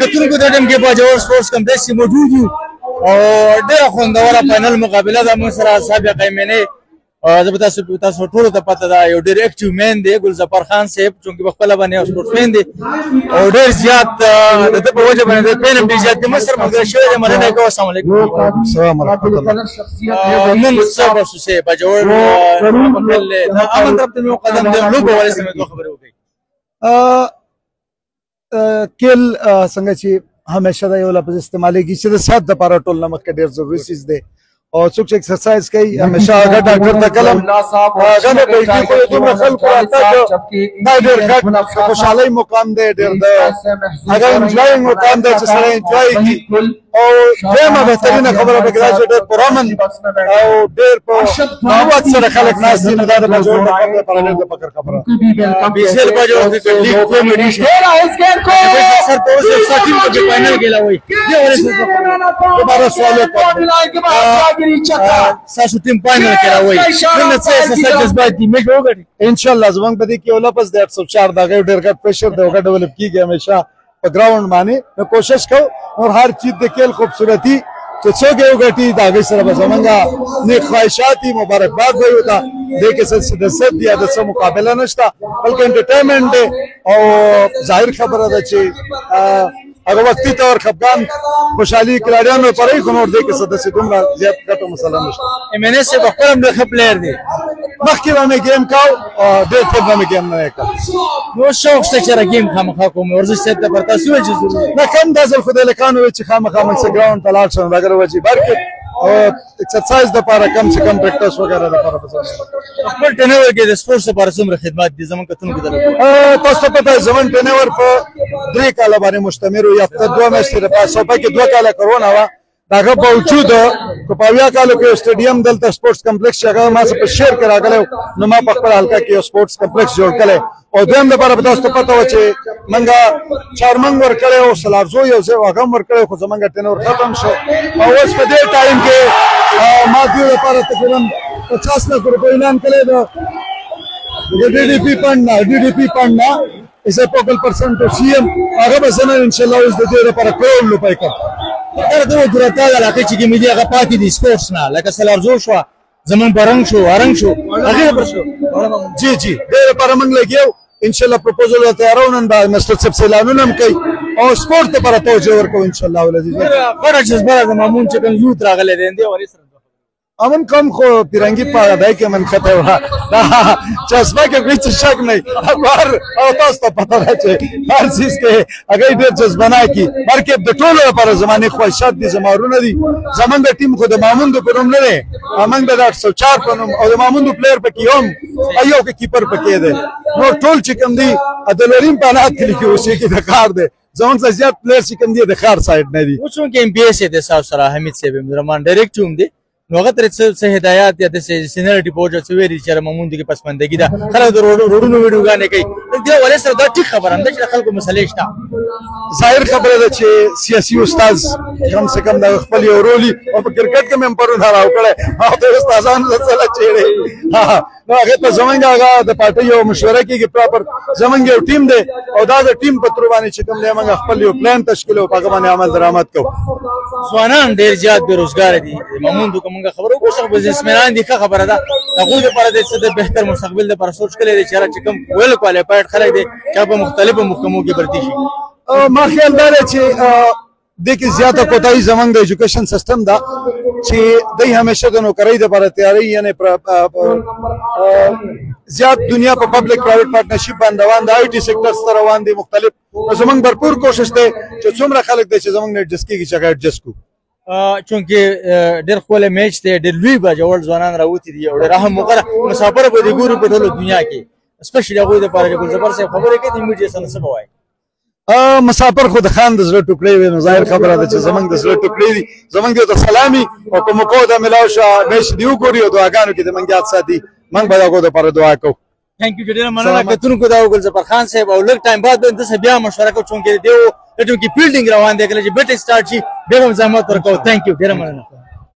کتونکو د ټیم کې باجوړ سپورټس کمپلیکس کې موجود یو او ډېره خوندوره فاینل مقابله ده موږ سره صاحب قیمنې زه به تاسو ټولو ته پته ده یو ډېر اکټیو مین دی ګلظفر خان صاحب چونکې په خپله باندې یو سپورټس مین دی او ډېر زیات د ده په وجه باندې د پین هم ډېر زیات دی موږ سره ملګری شوی دی مننه یې کوو السلام علیکم السلام ورحمة الله نن څه بسوسې باجوړ پکل د امن طرف ته مې قدم دی لوبه ولې سمې دوه خبرې وکړي کل څنګه چې همیشه دا یو لفظ استعمالېږي چې د صحت دپاره ټول نه مخکې ډېر ضروري څیز دی او څوک چې ایکسرسایز کوي همیشه هغه ډاکټر ته کله هغه نه پوهېږي خو دومره خلکو راتګ دا ډېر ګډ خوشحالۍ مقام دی ډېر د هغه انجوایینګ مقام دی چې سړی انجوای کړي او دویمه بهترینه خبره پکې دا چې ډېر پرامن او ډېر په محبت سره خلک ناست دي نو دا د باجوړ د کار لپاره ډېر د فکر خبره بیسل باجوړ د لیګ کمیټي سر په اوس یو ټیم کې فائنل کې لاوي دی ولې دوباره سوال وکړم ساسو ټیم فائنل کې لاوي نن څه څه جذبات دي میچ وګټي ان شاء الله زمونږ په دې کې یو لفظ دی 804 دا ډېر ګډ پریشر دی هغه ډیولپ کیږي همیشه په ګراوند باندې نو کوشش کوو اور هر چیز د کېل خوبصورتي چې څوک یې وګټي د هغې سره به زمونږ نیک خواهشات دي مبارکباد به یې ورته دې کې څه صد یا د څه مقابله نشته بلکې انټرټینمنټ دی او ظاهر خبره ده چې هغه وختي طور خفګان خوشحالي کلاډیانو لپاره خو نور دی کې څه داسې دومره زیات ګټه مسله نشته ایمنې صاحب خپل هم ډېر ښه پلیر دی مخکې به مې ګیم کاو ډېر تېر به مې ګیم نه کاو نو شوق شته چې را ګیم خامخا کوم ورزش صاحب ته پر تاسو وایي چې ضروري نه کم دا ځل خو د هلکانو وایي چې خامخا موږ څه ګراونډ ته لاړ شم اگر وجې برکې او ایکسرسایز دپاره کم سے کم پریکټس وغیره دپاره به خپل ټرینر کې د سپورټس لپاره څومره خدمات دي زموږ کتونکو ته تاسو ته پته زموږ ټرینر په 3 کاله باندې مشتمل و یا 2 میاشتې لپاره صوبه کې 2 کاله کرونا وه د هغه باوجود که په 80 کالو کې یو سټیډیم دلته سپورټس کمپلیکس چې هغه ما څه په شیر کې راغلی نو ما په خپل حلقه کې یو سپورټس کمپلیکس جوړ کړی او دویم دپاره به تاسو ته پته وه چې موږ چارمنګ ورکړی او سلارزو یو ځای هغه هم ورکړی خو زموږ ټرینر ختم شو او اوس په دې ټایم کې ما دوی لپاره تقریبا 50 لک روپۍ اعلان کړی ده ډي ډي پي فنډ نه is a focal person to CM هغه به زه نن انشاءالله اوس د دې لپاره کروڑ روپۍ کوم هغه ته ګرتا د علاقې چې کومې دي هغه پاتې دي سپورټس نه لکه سلارزو شوه زمون برنګ شو ارنګ شو هغې لپاره شو جی دې لپاره موږ لګیو انشاءالله پروپوزل ورته تیارو نن به مستر صاحب صاحب اعلانونه هم کوي او سپورټ لپاره توجه ورکوو انشاءالله العزیز غوره جذبه ده د مامون چې کوم یوت راغلی دی دې ورې سره امن کم خو پیرنګي په دای کې من خطه وه دا جذبه کې هیڅ شک نه او تاسو ته پته ده چې هر څیز کې هغه ډېر جذبه نه کي بلکې د ټولو لپاره زمانې خواهشات دي زمارونه دي زمونږ د ټیم خو د ماموندو په نوم نه دی موږ د 804 په نوم او د ماموندو پلیر پکې هم یو کې کیپر پکې دی نو ټول چې کوم دي د لورین په نات کې لیکي اوسې کې د کار دی زمونږ څخه زیات پلیر چې کوم دي د خار سایډ نه دي اوس چونکې ام بي ایس دی تاسو سره حمید صاحب عبدالرحمن ډایرکټ هم دی نو هغه ترې څه هدایات یا داسې سینیرټي په وجه څه ویلي چې مامون دې کې پسماندګي ده خلک د روډونو ویډیوګانې کوي دې ولې سره دا ټیک خبره ده چې د خلکو مسلې شته ظاهر خبره ده چې سیاسي استاد کم سے کم د خپل یو رول او په کرکټ کې مې هم پرون راو کړی او د استادانو سره چیرې نو هغه ته زمونږ هغه د پارټۍ یو مشوره کېږي پراپر زمونږ یو ټیم دی او دا د ټیم په تر باندې چې کوم دی موږ خپل یو پلان تشکیل او په هغه باندې عمل درآمد کوو ځوانان ډېر زیات بېروزګاره دي مامون ته موږ خبره وکړو بزنسمنان دي ښه خبره ده هغوی دپاره د څه د بهتر مستقبل دپاره سوچ کړی دی چې چې کوم ویل کوالیفاید خلک دی چې په مختلفو محکمو کې بردي شي ما خیال دا دی چې دې کې زیاته کوتاهي زموږ د ایجوکیشن سیسټم ده چې دوی همیشه د نوکرۍ دپاره تیاری یعنې زیات دنیا په پبلک پرایویټ پارټنرشپ باندې روان د آی ټي سیکټر سره روان دي مختلف زموږ بھرپور کوشش دی چې څومره خلک دی چې زموږ نه ایډجسټ کېږي چې هغه ایډجسټ کړو چونکې ډېر ښکلی میچ دی ډېر لوی باجوړ ځوانان راوتي دي او ډېر اهم موقع ده مسافره به دې ګورو په ټوله دنیا کې اسپیشلي هغوی دپاره چې ګلزبر صاحب خبرې کوي د میډیا سره څه به وایي مسافر خو د خان د زړه ټوکړې وي نو ظاهر خبره ده چې زمونږ د زړه ټوکړې دي زمونږ د سلامي او په موقعو د ملاو شه میچ دې وګوري او دعاګانو کې د موږ یاد ساتي موږ به د هغو دپاره دعا کوو تھینک یو ډېره مننه کتونکو دا ګلزفر خان صاحب او لږ ټایم بعد به داسې بیا مشوره کوو چونکې د دې ټیم کې فیلډینګ روان دی کله چې بیټ سټارټ شي بیا به هم زحمت ورکوو تھینک یو ډېره مننه